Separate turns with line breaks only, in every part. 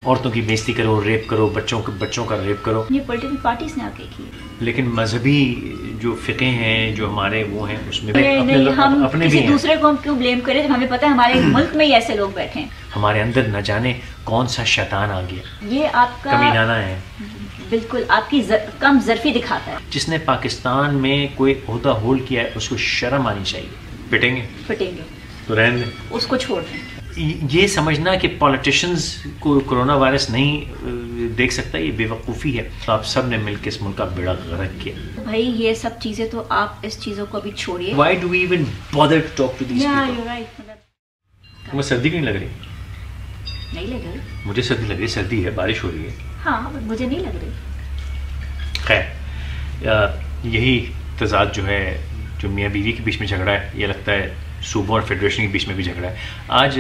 عورتوں کی بےزتی کرو، ریپ کرو، بچوں کا ریپ کرو.
یہ پولیٹیکل پارٹیز نے آگے کی.
لیکن مذہبی جو فقہ ہیں جو ہمارے وہ ہیں اس میں
ہم
اپنے
کسی
بھی
دوسرے کو کیوں بلیم کریں جب ہمیں پتہ ہے ہمارے ملک میں ہی ایسے لوگ بیٹھے ہیں.
ہمارے اندر نہ جانے کون سا شیطان آ گیا.
یہ آپ کا
کمینانہ ہے،
بالکل آپ کی کم ظرفی دکھاتا ہے.
جس نے پاکستان میں کوئی عہدہ ہولڈ کیا ہے اس کو شرم آنی چاہیے. پٹیں گے تو رہنے دیں،
اس کو چھوڑ دیں.
یہ سمجھنا کہ پولیٹیشنز کو کرونا وائرس نہیں دیکھ سکتا یہ بے وقوفی ہے. آپ سب نے مل کے اس ملک کا بیڑا غرق کیا.
بھائی یہ سب چیزیں تو آپ اس چیزوں کو ابھی چھوڑیے.
Why do we even bother to talk to these people?
you're right.
تمہیں سردی کیوں نہیں لگ رہی؟
نہیں لگ رہی.
مجھے سردی لگ رہی ہے، سردی ہے، بارش ہو رہی ہے.
ہاں مجھے نہیں لگ رہی.
خیر یہی تضاد جو ہے جو میاں بیوی کے بیچ میں جھگڑا ہے، یہ لگتا ہے صوبوں اور فیڈریشن کے بیچ میں بھی جھگڑا ہے. آج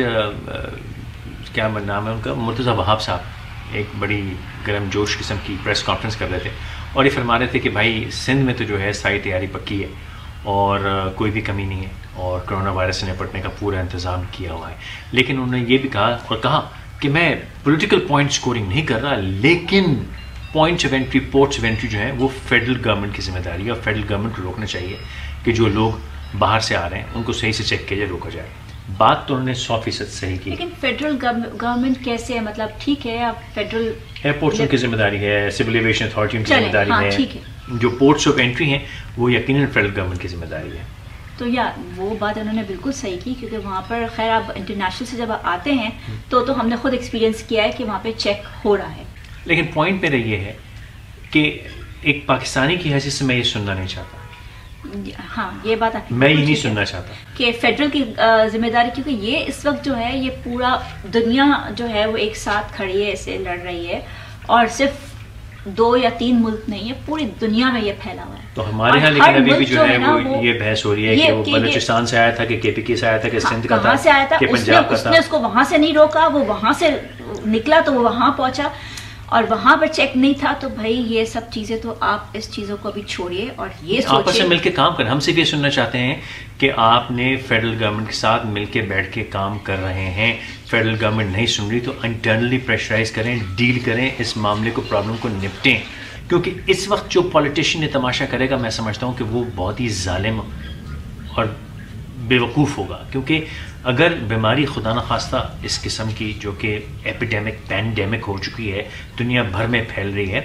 کیا نام ہے ان کا، مرتضی وہاب صاحب ایک بڑی گرم جوش قسم کی پریس کانفرنس کر رہے تھے اور یہ فرما رہے تھے کہ بھائی سندھ میں تو جو ہے ساری تیاری پکی ہے اور کوئی بھی کمی نہیں ہے اور کرونا وائرس سے نپٹنے کا پورا انتظام کیا ہوا ہے. لیکن انہوں نے یہ بھی کہا کہ میں پولیٹیکل پوائنٹ سکورنگ نہیں کر رہا، لیکن points of entry, ports of entry جو ہیں وہ فیڈرل گورنمنٹ کی ذمہ داری ہے اور فیڈرل گورنمنٹ کو روکنا چاہیے کہ جو لوگ باہر سے آ رہے ہیں ان کو صحیح سے چیک کیا جائے، روکا جائے. بات تو انہوں نے 100% صحیح کی.
لیکن فیڈرل گورنمنٹ کیسے ہے، مطلب ٹھیک ہے آپ فیڈرل
ایئرپورٹس ان کی ذمہ داری ہے، سول ایویشن اتھارٹی ان کی ذمہ داری ہے، جو پورٹس آف انٹری ہیں وہ یقیناً فیڈرل گورنمنٹ کی ذمہ داری ہے.
تو وہ بات انہوں نے بالکل صحیح کی کیونکہ وہاں پر خیر آپ انٹرنیشنل سے جب آتے ہیں تو ہم نے خود ایکسپیرینس کیا ہے کہ وہاں پہ چیک ہو رہا ہے.
لیکن پوائنٹ میرا یہ ہے کہ ایک پاکستانی کی حیثیت سے میں یہ سننا نہیں چاہتا.
ہاں یہ بات
میں یہ نہیں سننا چاہتا
کہ فیڈرل کی ذمہ داری، کیونکہ یہ اس وقت جو ہے یہ پورا دنیا جو ہے وہ ایک ساتھ کھڑی ہے، اسے لڑ رہی ہے اور صرف 2 یا 3 ملک نہیں ہے، پوری دنیا میں یہ پھیلا ہوا ہے.
تو ہمارے یہاں لیکن ابھی بھی جو ہے وہ یہ بحث ہو رہی ہے کہ وہ بلوچستان سے آیا تھا کہ KPK سے آیا تھا کہ سندھ کا تھا کہ پنجاب کا تھا.
اس نے اس کو وہاں سے نہیں روکا، وہ وہاں سے نکلا تو وہ وہاں پہنچا اور وہاں پر چیک نہیں تھا. تو بھائی یہ سب چیزیں تو آپ اس چیزوں کو ابھی چھوڑیے اور یہ
آپس میں مل کے کام کریں. ہم صرف یہ سننا چاہتے ہیں کہ آپ نے فیڈرل گورنمنٹ کے ساتھ مل کے بیٹھ کے کام کر رہے ہیں. فیڈرل گورنمنٹ نہیں سن رہی تو انٹرنلی پریشرائز کریں، ڈیل کریں، اس معاملے کو، پرابلم کو نپٹیں. کیونکہ اس وقت جو پولیٹیشین نے تماشا کرے گا میں سمجھتا ہوں کہ وہ بہت ہی ظالم اور بے وقوف ہوگا. کیونکہ اگر بیماری خدا نخواستہ اس قسم کی جو کہ ایپیڈیمک پینڈیمک ہو چکی ہے، دنیا بھر میں پھیل رہی ہے،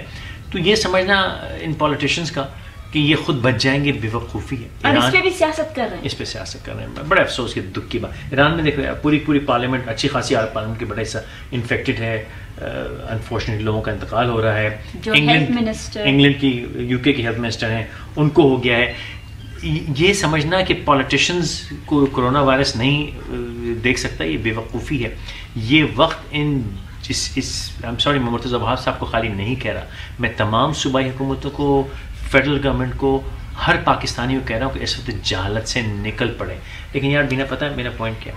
تو یہ سمجھنا ان پولیٹیشینز کا کہ یہ خود بچ جائیں گے بے وقوفی ہے.
اور اس پہ بھی سیاست کر رہے ہیں،
اس پہ سیاست کر رہے ہیں. بڑے افسوس کی دکھ کی بات، ایران میں دیکھ رہے ہیں پوری پارلیمنٹ، اچھی خاصی پارلیمنٹ کی بڑا حصہ انفیکٹڈ ہے. انفارچونیٹلی لوگوں کا انتقال ہو رہا ہے. انگلینڈ کی UK کی ہیلتھ منسٹر ہیں، ان کو ہو گیا ہے. یہ سمجھنا کہ پولیٹیشنز کو کرونا وائرس نہیں دیکھ سکتا یہ بے وقوفی ہے. یہ وقت سوری میں مرتضی وہاب صاحب کو خالی نہیں کہہ رہا، میں تمام صوبائی حکومتوں کو، فیڈرل گورنمنٹ کو، ہر پاکستانی کو کہہ رہا ہوں کہ اس وقت جہالت سے نکل پڑے. لیکن یار بنا پتہ ہے میرا پوائنٹ کیا،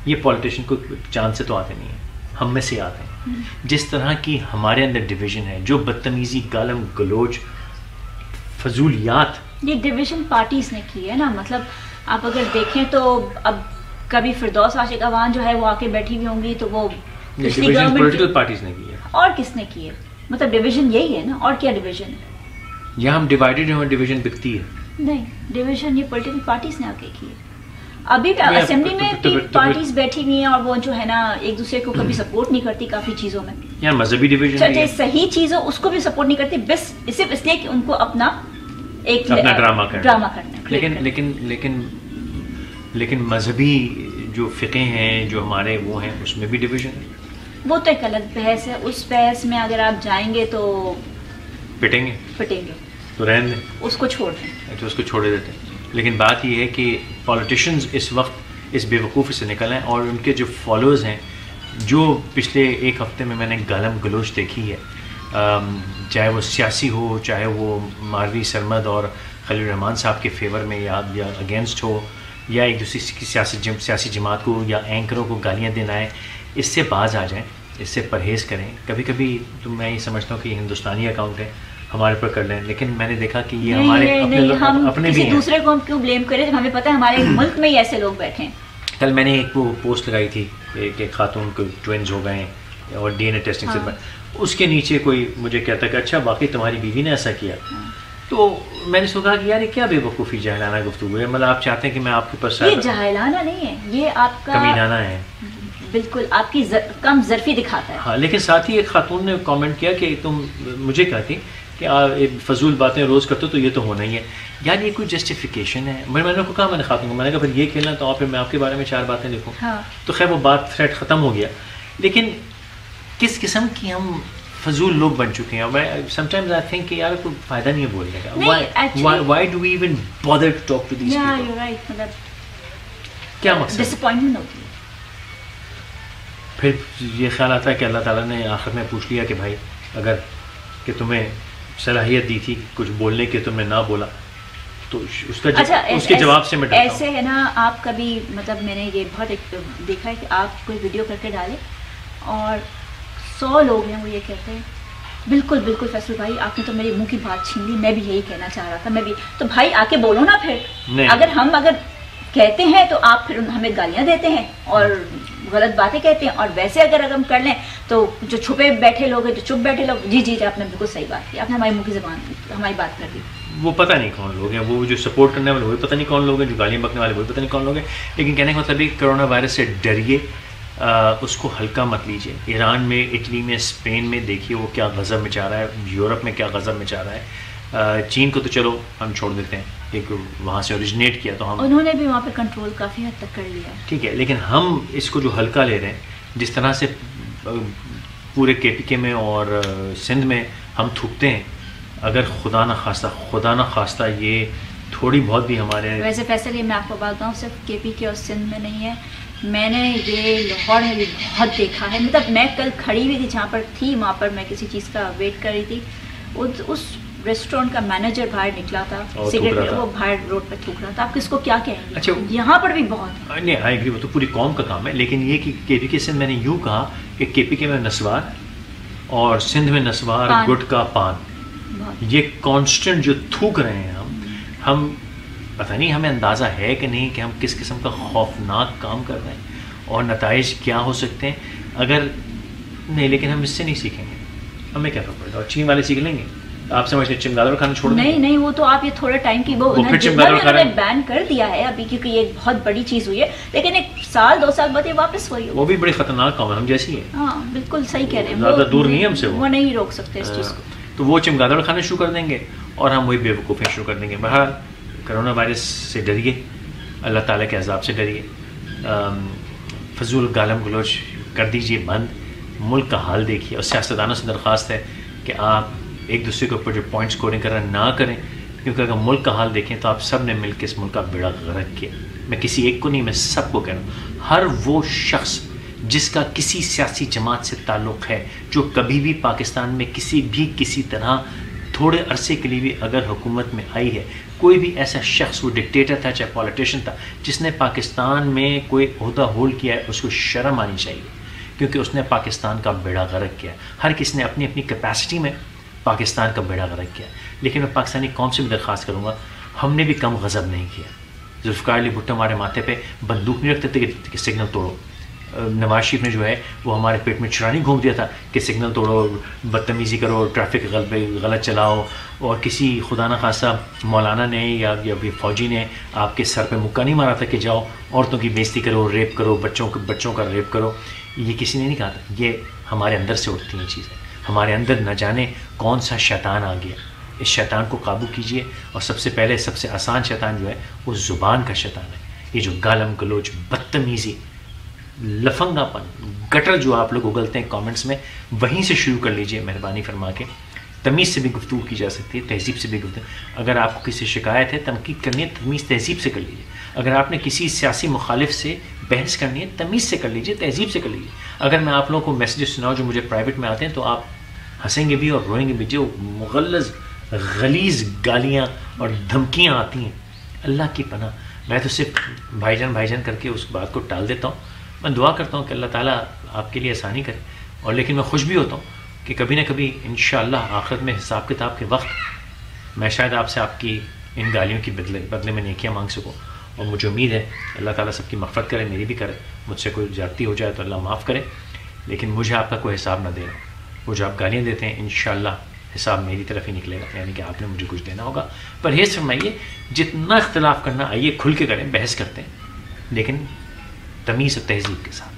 یہ پولیٹیشین کو چاند سے تو آتے نہیں ہیں، ہم میں سے آتے ہیں. جس طرح کی ہمارے اندر ڈویژن ہے، جو بدتمیزی، گالم گلوچ، فضولیات، یہ
ڈویژن پارٹیز نے کی ہے نا. مطلب آپ اگر دیکھیں تو اب کبھی فردوس عاشق اوان جو ہے وہ آ کے بیٹھی ہوئی ہوں گی تو وہ
پولیٹیکل پارٹیز نے کی ہے.
اور کس نے کی ہے؟ مطلب ڈویژن یہی ہے نا، اور کیا ڈویژن ہے؟
یہاں ہم ڈیوائیڈڈ ہیں، ڈویژن بکتی ہے.
نہیں، ڈویژن یہ پولیٹیکل پارٹیز نے آ کے کی ہے. ابھی اسمبلی میں پارٹیز بیٹھی ہوئی ہیں اور وہ جو ہے نا ایک دوسرے کو کبھی سپورٹ نہیں کرتی کافی چیزوں میں.
یہاں مذہبی ڈویژن
صحیح چیز ہو اس کو بھی سپورٹ نہیں کرتی، بس صرف اس لیے کہ ان کو اپنا
ڈرامہ کرنا
ہے.
لیکن مذہبی جو فقہ ہیں جو ہمارے وہ ہیں اس میں بھی ڈویژن ہے.
وہ تو ایک الگ بحث ہے. اس بحث میں اگر آپ جائیں گے تو
پٹیں گے تو رہنے دیں،
اس کو چھوڑ دیں،
تو اس کو چھوڑے دیتے ہیں. لیکن بات یہ ہے کہ پولیٹیشینز اس وقت اس بے وقوفی سے نکل ہیں اور ان کے جو فالوورز ہیں، جو پچھلے ایک ہفتے میں نے گالم گلوچ دیکھی ہے، چاہے وہ سیاسی ہو، چاہے وہ ماروی سرمد اور خلیل الرحمان صاحب کے فیور میں یا اگینسٹ ہو، یا ایک دوسرے کی سیاسی جماعت کو یا اینکروں کو گالیاں دینا ہے، اس سے باز آ جائیں، اس سے پرہیز کریں. کبھی کبھی تو میں یہ سمجھتا ہوں کہ یہ ہندوستانی اکاؤنٹ ہے، ہمارے پر کر لیں. لیکن میں نے دیکھا کہ یہ ہمارے اپنے بھی ہیں.
دوسرے کو ہم کیوں بلیم کریں جب ہمیں پتہ ہے ہمارے ملک میں ہی ایسے لوگ بیٹھے ہیں.
کل میں نے ایک وہ پوسٹ لگائی تھی کہ خاتون کو ٹوینز ہو گئے ہیں اور ڈی این اے ٹیسٹنگ سے اس کے نیچے کوئی مجھے کہتا کہ اچھا واقعی تمہاری بیوی نے ایسا کیا. تو میں نے سوچا کہ یار یہ کیا بے وقوفی جاہلانہ گفتگو ہے. مطلب آپ چاہتے ہیں کہ میں آپ کے پاس
یہ جاہلانہ نہیں ہے, یہ آپ کا
کمینانہ ہے,
بالکل آپ کی کم ظرفی دکھاتا ہے.
ہاں لیکن ساتھ ہی ایک خاتون نے کامنٹ کیا کہ تم مجھے کہتی کہ فضول باتیں روز کرتے ہو تو یہ تو ہونا ہی ہے. یار یہ کوئی جسٹیفیکیشن ہے. میں نے کو کہا, میں نے خاتون کو میں نے کہا پھر یہ کھیلنا تو پھر میں آپ کے بارے میں 4 باتیں لکھوں. تو خیر وہ بات تھریڈ ختم ہو گیا. لیکن کس قسم کی ہم فضول لوگ بن چکے ہیں. میں سم ٹائمز آئی تھنک کہ یار کوئی فائدہ نہیں ہے بولنے کا. Why do we even bother to talk to these people. کیا مقصد
ڈسپوائنٹمنٹ ہوتی ہے.
پھر یہ خیال آتا ہے کہ اللہ تعالیٰ نے آخر میں پوچھ لیا کہ بھائی اگر کہ تمہیں صلاحیت دی تھی کچھ بولنے کی, تم نے نہ بولا, تو اس کا اس کے جواب سے میں ڈرتا ہوں.
ایسے ہے نا, آپ کبھی مطلب میں نے یہ بہت دیکھا ہے کہ آپ کوئی ویڈیو کر کے ڈالیں اور 100 لوگ ہیں وہ یہ کہتے ہیں بالکل بالکل فیصل بھائی آپ نے تو میرے منہ کی بات چھین لی, میں بھی یہی کہنا چاہ رہا تھا, میں بھی. تو بھائی آ کے بولو نا پھر. اگر کہتے ہیں تو آپ پھر ہمیں گالیاں دیتے ہیں اور غلط باتیں کہتے ہیں, اور ویسے اگر ہم کر لیں تو جو چھپے بیٹھے لوگ ہیں, جو چپ بیٹھے لوگ, جی آپ نے بالکل صحیح بات کی, آپ نے ہماری منہ کی زبان ہماری بات کر دی.
وہ پتہ نہیں کون لوگ ہیں, وہ جو سپورٹ کرنے والے وہی پتہ نہیں کون لوگ ہیں, جو گالیاں بکنے والے وہی پتہ نہیں کون لوگ ہیں. لیکن کہنے کا مطلب ہے کرونا وائرس سے ڈریے, اس کو ہلکا مت لیجیے. ایران میں, اٹلی میں, اسپین میں دیکھیے وہ کیا غضب مچا رہا ہے, یورپ میں کیا غضب مچا رہا ہے. چین کو تو چلو ہم چھوڑ دیتے ہیں, ایک وہاں سے اوریجنیٹ کیا تو ہم
انہوں نے بھی وہاں پہ کنٹرول کافی حد تک کر لیا,
ٹھیک ہے. لیکن ہم اس کو جو ہلکا لے رہے ہیں, جس طرح سے پورے کے پی کے میں اور سندھ میں ہم تھوکتے ہیں, اگر خدا نہ خواستہ یہ تھوڑی بہت بھی ہمارے.
ویسے فیصل یہ میں آپ کو بات بتاؤں, صرف کے پی کے اور سندھ میں نہیں ہے, میں نے یہ لاہور میں بھی بہت دیکھا ہے. مطلب میں کل کھڑی ہوئی تھی جہاں پر تھی, وہاں پر میں کسی چیز کا ویٹ کر رہی تھی, اس ریسٹورینٹ کا مینیجر باہر نکلا تھا, سگریٹ وہ باہر روڈ پہ تھوک رہا تھا. آپ کس کو کیا کہیں گے. اچھا یہاں پر بھی بہت
نہیں, آئی ایگری, وہ تو پوری قوم کا کام ہے. لیکن یہ کہ کے پی کے سندھ, میں نے یوں کہا کہ کے پی کے میں نسوار اور سندھ میں نسوار, گٹکا, پان, یہ کانسٹنٹ جو تھوک رہے ہیں ہم پتہ نہیں ہمیں اندازہ ہے کہ نہیں کہ ہم کس قسم کا خوفناک کام کر رہے ہیں اور نتائج کیا ہو سکتے ہیں اگر نہیں. لیکن ہم اس سے نہیں سیکھیں گے, ہمیں کیا فرق پڑے گا. اور چین والے سیکھ لیں گے. آپ سمجھتے ہیں چمگادڑ کھانا چھوڑ دیں؟
نہیں, وہ تو آپ یہ تھوڑے ٹائم کی وہ بین کر دیا ہے ابھی, کیونکہ یہ بہت بڑی چیز ہوئی ہے. لیکن 1 سال 2 سال بعد یہ واپس وہی
وہ بھی بڑی خطرناک قوم ہے, ہم جیسی ہے.
ہاں بالکل صحیح کہہ رہے ہیں,
زیادہ دور نہیں ہے ہم سے,
وہ نہیں روک سکتے اس چیز کو.
تو وہ چمگادڑ کھانا شروع کر دیں گے اور ہم وہی بے وقوفیں شروع کر دیں گے. بہرحال کرونا وائرس سے ڈریے, اللہ تعالیٰ کے عذاب سے ڈریے, فضول گالم گلوچ کر دیجیے بند, ملک کا حال دیکھیے. اور سیاستدانوں سے درخواست ہے کہ آپ ایک دوسرے کے اوپر جو پوائنٹ اسکورنگ کر رہے ہیں نہ کریں, کیونکہ اگر ملک کا حال دیکھیں تو آپ سب نے مل کے اس ملک کا بیڑا غرق کیا. میں کسی ایک کو نہیں, میں سب کو کہہ رہا ہوں. ہر وہ شخص جس کا کسی سیاسی جماعت سے تعلق ہے, جو کبھی بھی پاکستان میں کسی طرح تھوڑے عرصے کے لیے بھی اگر حکومت میں آئی ہے, کوئی بھی ایسا شخص, وہ ڈکٹیٹر تھا چاہے پولیٹیشین تھا, جس نے پاکستان میں کوئی عہدہ ہولڈ کیا ہے, اس کو شرم آنی چاہیے, کیونکہ اس نے پاکستان کا بیڑا غرق کیا. ہر کسی نے اپنی اپنی کیپیسٹی میں پاکستان کا بیڑا غرق کیا. لیکن میں پاکستانی قوم سے بھی درخواست کروں گا, ہم نے بھی کم غضب نہیں کیا. ذوالفقار علی بھٹو ہمارے ماتھے پہ بندوق نہیں رکھتے تھے کہ سگنل توڑو. نواز شریف نے جو ہے وہ ہمارے پیٹ میں چرانی گھونپ دیا تھا کہ سگنل توڑو, بدتمیزی کرو, ٹریفک غلط چلاؤ. اور کسی خدا نہ خواستہ مولانا نے یا فوجی نے آپ کے سر پہ مکہ نہیں مارا تھا کہ جاؤ عورتوں کی بےزتی کرو, ریپ کرو, بچوں کا ریپ کرو. یہ کسی نے نہیں کہا تھا. یہ ہمارے اندر سے اٹھتی ہیں چیزیں. ہمارے اندر نہ جانے کون سا شیطان آ گیا. اس شیطان کو قابو کیجئے. اور سب سے پہلے سب سے آسان شیطان جو ہے وہ زبان کا شیطان ہے. یہ جو گالم گلوچ, بدتمیزی, لفنگا پن, گٹر جو آپ لوگ اگلتے ہیں کامنٹس میں, وہیں سے شروع کر لیجئے مہربانی فرما کے. تمیز سے بھی گفتگو کی جا سکتی ہے, تہذیب سے بھی گفتگو. اگر آپ کو کسی شکایت ہے, تنقید کرنی ہے, تمیز تہذیب سے کر لیجیے. اگر آپ نے کسی سیاسی مخالف سے بحث کرنی ہے, تمیز سے کر لیجیے, تہذیب سے کر لیجیے. اگر میں آپ لوگوں کو میسیجز سناؤں جو مجھے پرائیویٹ میں آتے ہیں تو آپ ہنسیں گے بھی اور روئیں گے بھی. جو مغلظ غلیظ گالیاں اور دھمکیاں آتی ہیں, اللہ کی پناہ, میں تو صرف بھائی جان کر کے اس بات کو ٹال دیتا ہوں. میں دعا کرتا ہوں کہ اللہ تعالیٰ آپ کے لیے آسانی کرے. اور لیکن میں خوش بھی ہوتا ہوں کہ کبھی نہ کبھی انشاءاللہ آخرت میں حساب کتاب کے وقت میں شاید آپ سے آپ کی ان گالیوں کی بدلے میں نیکیاں مانگ سکوں. اور مجھے امید ہے اللہ تعالیٰ سب کی مغفرت کرے, میری بھی کرے. مجھ سے کوئی زیادتی ہو جائے تو اللہ معاف کرے. لیکن مجھے آپ کا کوئی حساب نہ دینا. وہ جو آپ گالیاں دیتے ہیں انشاءاللہ حساب میری طرف ہی نکلے گا, یعنی کہ آپ نے مجھے کچھ دینا ہوگا. پرہیز فرمائیے, جتنا اختلاف کرنا آئیے کھل کے کریں, بحث کرتے ہیں لیکن تمیز و تہذیب کے ساتھ.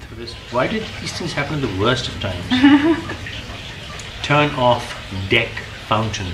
Why did these things happen in the worst of times? Turn off deck fountain.